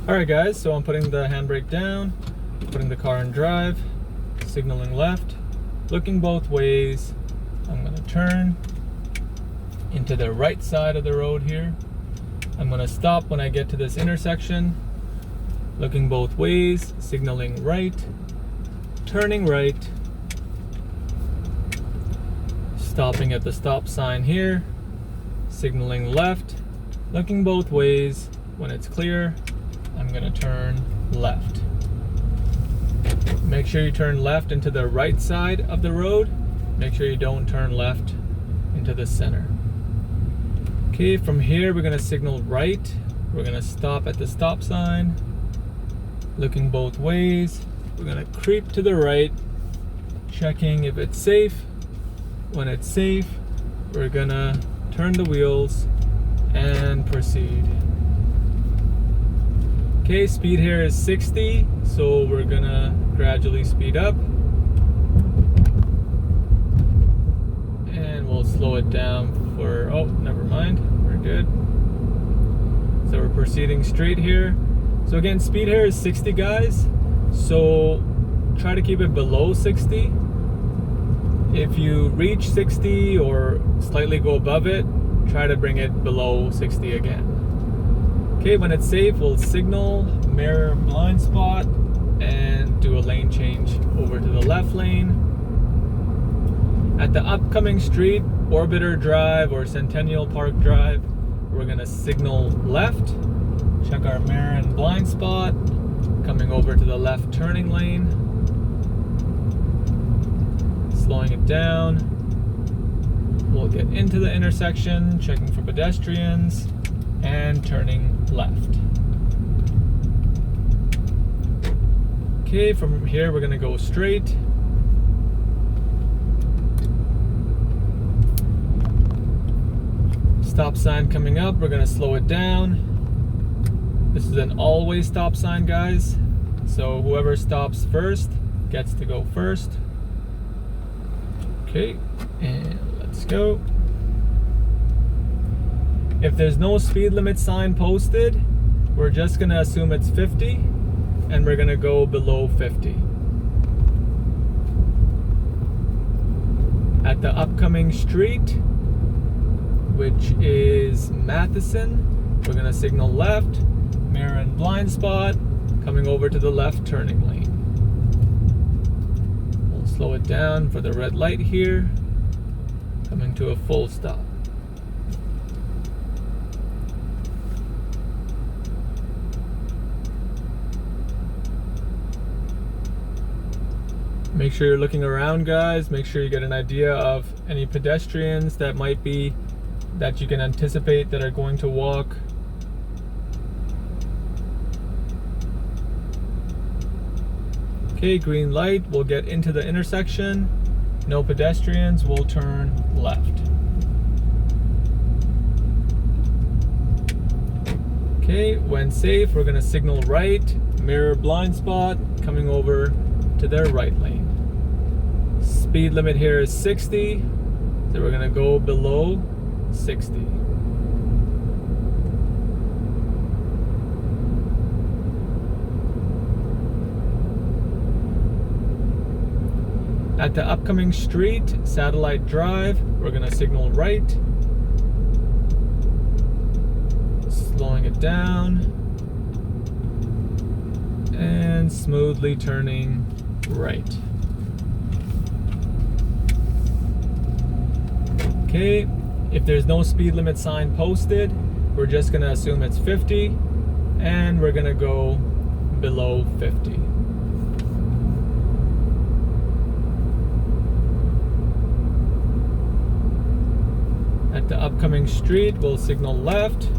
Alright guys, so I'm putting the handbrake down, putting the car in drive, signaling left, looking both ways. I'm going to turn into the right side of the road here. I'm going to stop when I get to this intersection, looking both ways, signaling right, turning right, stopping at the stop sign here, signaling left, looking both ways. When it's clear, I'm going to turn left. Make sure you turn left into the right side of the road. Make sure you don't turn left into the center. Okay, from here we're going to signal right. We're going to stop at the stop sign, looking both ways. We're going to creep to the right, checking if it's safe. When it's safe, we're going to turn the wheels and proceed. Okay, speed here is 60, so we're gonna gradually speed up. And we'll slow it down for, oh, never mind, we're good. So we're proceeding straight here. So again, speed here is 60, guys. So try to keep it below 60. If you reach 60 or slightly go above it, try to bring it below 60 again. Okay, when it's safe, we'll signal, mirror blind spot, and do a lane change over to the left lane. At the upcoming street, Orbiter Drive or Centennial Park Drive, we're gonna signal left, check our mirror and blind spot, coming over to the left turning lane, slowing it down. We'll get into the intersection, checking for pedestrians, and turning left. Okay, from here we're gonna go straight. Stop sign coming up, we're gonna slow it down. This is an always stop sign, guys. So whoever stops first gets to go first. Okay, and let's go. If there's no speed limit sign posted, we're just gonna assume it's 50 and we're gonna go below 50. At the upcoming street, which is Matheson, we're gonna signal left, mirror and blind spot, coming over to the left turning lane. We'll slow it down for the red light here, coming to a full stop. Make sure you're looking around, guys. Make sure you get an idea of any pedestrians that you can anticipate that are going to walk. Okay, green light, we'll get into the intersection. No pedestrians, we'll turn left. Okay, when safe, we're gonna signal right, mirror blind spot, coming over to their right lane. Speed limit here is 60, so we're gonna go below 60. At the upcoming street, Satellite Drive, we're gonna signal right, slowing it down, and smoothly turning right. Okay, if there's no speed limit sign posted, we're just gonna assume it's 50 and we're gonna go below 50. At the upcoming street, we'll signal left,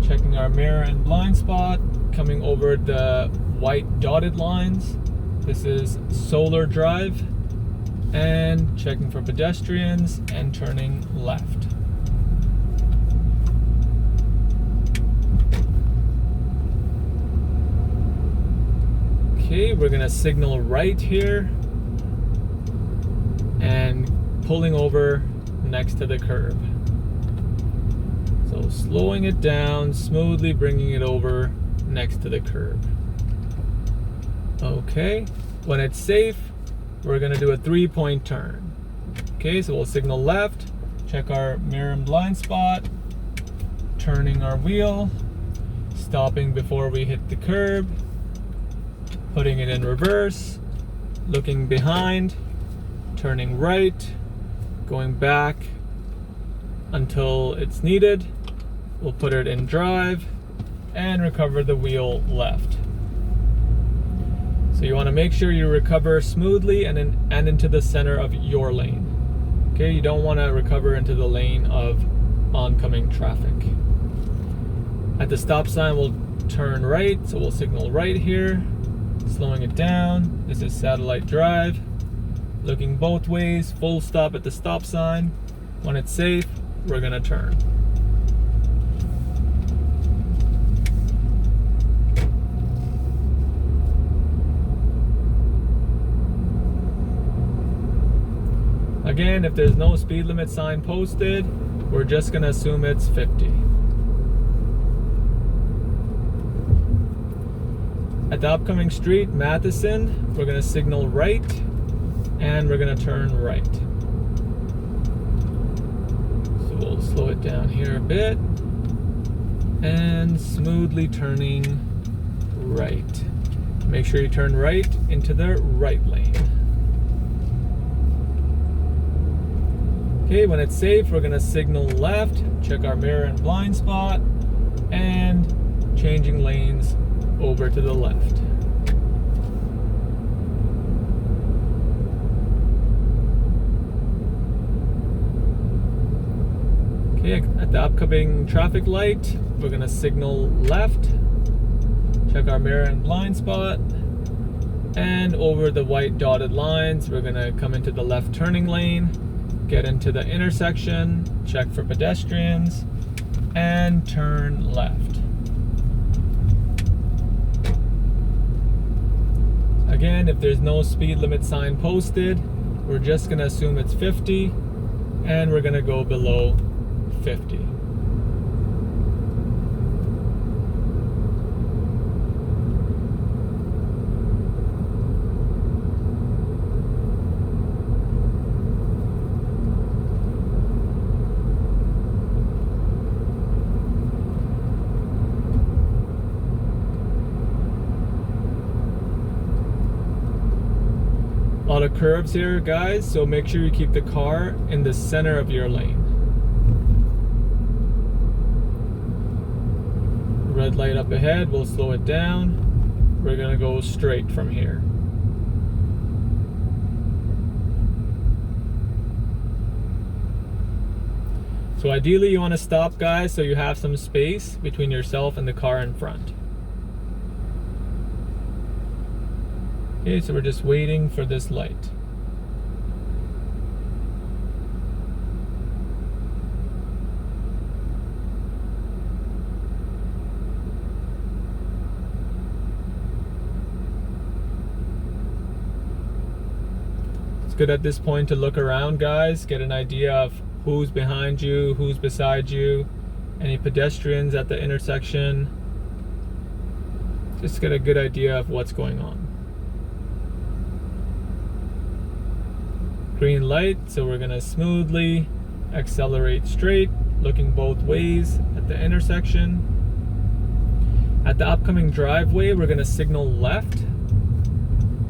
checking our mirror and blind spot, coming over the white dotted lines. This is Solar Drive, and checking for pedestrians and turning left. Okay, we're gonna signal right here and pulling over next to the curb. So slowing it down, smoothly bringing it over next to the curb. Okay, when it's safe, we're gonna do a 3-point turn. Okay, so we'll signal left, check our mirror and blind spot, turning our wheel, stopping before we hit the curb, putting it in reverse, looking behind, turning right, going back until it's needed. We'll put it in drive and recover the wheel left. So you want to make sure you recover smoothly and into the center of your lane. Okay, you don't want to recover into the lane of oncoming traffic. At the stop sign, we'll turn right, so we'll signal right here, slowing it down. This is satellite drive, looking both ways, full stop at the stop sign. When it's safe, we're gonna turn. Again, if there's no speed limit sign posted, we're just gonna assume it's 50. At the upcoming street, Matheson, we're gonna signal right and we're gonna turn right. So we'll slow it down here a bit and smoothly turning right. Make sure you turn right into the right lane. Okay, when it's safe, we're gonna signal left, check our mirror and blind spot, and changing lanes over to the left. Okay, at the upcoming traffic light, we're gonna signal left, check our mirror and blind spot, and over the white dotted lines, we're gonna come into the left turning lane, get into the intersection, check for pedestrians, and turn left. Again, if there's no speed limit sign posted, we're just gonna assume it's 50, and we're gonna go below 50. A lot of curves here, guys, so make sure you keep the car in the center of your lane. Red light up ahead, we'll slow it down. We're gonna go straight from here. So ideally you want to stop, guys, so you have some space between yourself and the car in front. Okay, so we're just waiting for this light. It's good at this point to look around, guys, get an idea of who's behind you, who's beside you, any pedestrians at the intersection. Just get a good idea of what's going on. Green light, so we're gonna smoothly accelerate straight, looking both ways at the intersection. At the upcoming driveway, we're gonna signal left.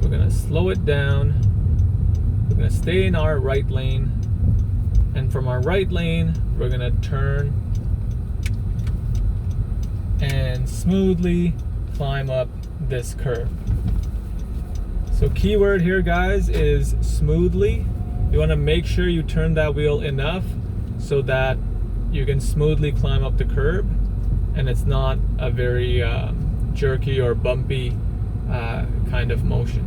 We're gonna slow it down. We're gonna stay in our right lane. And from our right lane, we're gonna turn and smoothly climb up this curve. So keyword here, guys, is smoothly. You want to make sure you turn that wheel enough so that you can smoothly climb up the curb and it's not a very jerky or bumpy kind of motion.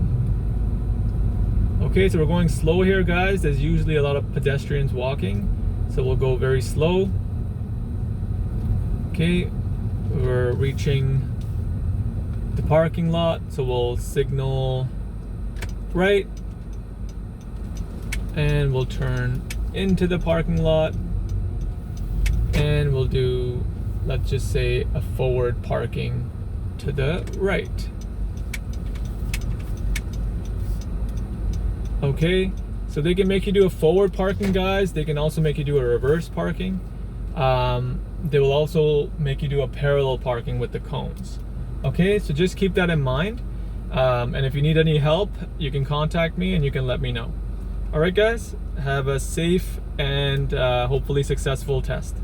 Okay, so we're going slow here, guys. There's usually a lot of pedestrians walking, so we'll go very slow. Okay, we're reaching the parking lot, so we'll signal right and we'll turn into the parking lot and we'll do, let's just say, a forward parking to the right. Okay, so they can make you do a forward parking, guys. They can also make you do a reverse parking. They will also make you do a parallel parking with the cones. Okay, so just keep that in mind. And if you need any help, you can contact me and you can let me know. All right, guys, have a safe and hopefully successful test.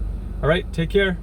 All right, take care.